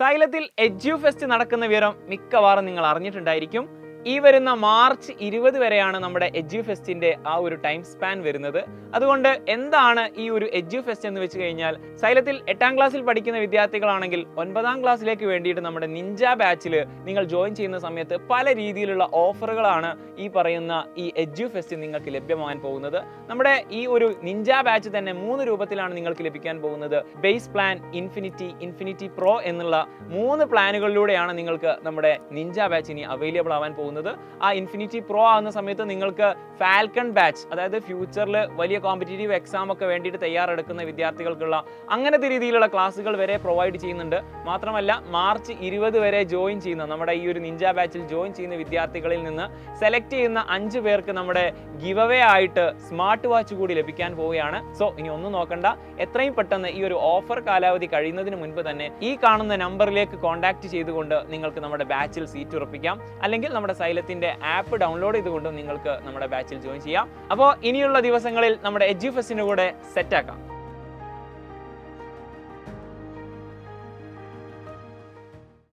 സൈലത്തിൽ edu fest നടക്കുന്ന വിവരം മിക്കവാറും നിങ്ങൾ അറിഞ്ഞിട്ടുണ്ടായിരിക്കും. ഈ വരുന്ന മാർച്ച് 20 വരെയാണ് നമ്മുടെ എഡ്യു ഫെസ്റ്റിന്റെ ആ ഒരു ടൈം സ്പാൻ വരുന്നത്. അതുകൊണ്ട് എന്താണ് ഈ ഒരു എഡ്യു ഫെസ്റ്റ് എന്ന് വെച്ച് കഴിഞ്ഞാൽ, സൈലത്തിൽ 8ാം ക്ലാസ്സിൽ പഠിക്കുന്ന വിദ്യാർത്ഥികളാണെങ്കിൽ 9ാം ക്ലാസ്സിലേക്ക് വേണ്ടിയിട്ട് നമ്മുടെ നിഞ്ച ബാച്ചിൽ നിങ്ങൾ ജോയിൻ ചെയ്യുന്ന സമയത്ത് പല രീതിയിലുള്ള ഓഫറുകളാണ് ഈ പറയുന്ന ഈ എഡ്യു ഫെസ്റ്റ് നിങ്ങൾക്ക് ലഭ്യമാകാൻ പോകുന്നത്. നമ്മുടെ ഈ ഒരു നിഞ്ച ബാച്ച് തന്നെ 3 രൂപത്തിലാണ് നിങ്ങൾക്ക് ലഭിക്കാൻ പോകുന്നത്. ബേസ് പ്ലാൻ, ഇൻഫിനിറ്റി പ്രോ എന്നുള്ള 3 പ്ലാനുകളിലൂടെയാണ് നിങ്ങൾക്ക് നമ്മുടെ നിഞ്ച ബാച്ച് ഇനി അവൈലബിൾ ആവാൻ പോകുന്നത്. ആ ഇൻഫിനിറ്റി പ്രോ ആകുന്ന സമയത്ത് നിങ്ങൾക്ക് ഫാൽക്കൺ ബാച്ച്, അതായത് ഫ്യൂച്ചറിൽ വലിയ കോമ്പറ്റേറ്റീവ് എക്സാം ഒക്കെ വേണ്ടിയിട്ട് തയ്യാറെടുക്കുന്ന വിദ്യാർത്ഥികൾക്കുള്ള അങ്ങനത്തെ രീതിയിലുള്ള ക്ലാസ്സുകൾ വരെ പ്രൊവൈഡ് ചെയ്യുന്നുണ്ട്. മാത്രമല്ല മാർച്ച് 20 വരെ ജോയിൻ ചെയ്യുന്ന നമ്മുടെ ഈ ഒരു നിഞ്ച ബാച്ചിൽ ജോയിൻ ചെയ്യുന്ന വിദ്യാർത്ഥികളിൽ നിന്ന് സെലക്ട് ചെയ്യുന്ന 5 പേർക്ക് നമ്മുടെ ഗിവ് അവേ ആയിട്ട് സ്മാർട്ട് വാച്ച് കൂടി ലഭിക്കാൻ പോവുകയാണ്. സോ ഇനി ഒന്നും നോക്കണ്ട, എത്രയും പെട്ടെന്ന് ഈ ഒരു ഓഫർ കാലാവധി കഴിയുന്നതിന് മുൻപ് തന്നെ ഈ കാണുന്ന നമ്പറിലേക്ക് കോൺടാക്ട് ചെയ്തുകൊണ്ട് നിങ്ങൾക്ക് നമ്മുടെ ബാച്ചിൽ സീറ്റ് ഉറപ്പിക്കാം. അല്ലെങ്കിൽ നമ്മുടെ സൈലത്തിന്റെ ആപ്പ് ഡൗൺലോഡ് ചെയ്തുകൊണ്ട് നിങ്ങൾക്ക് നമ്മുടെ ബാച്ചിൽ ജോയിൻ ചെയ്യാം. അപ്പോൾ ഇനിയുള്ള ദിവസങ്ങളിൽ നമ്മുടെ എഡ്യു ഫെസ്റ്റിന്റെ കൂടെ സെറ്റ് ആക്കാം.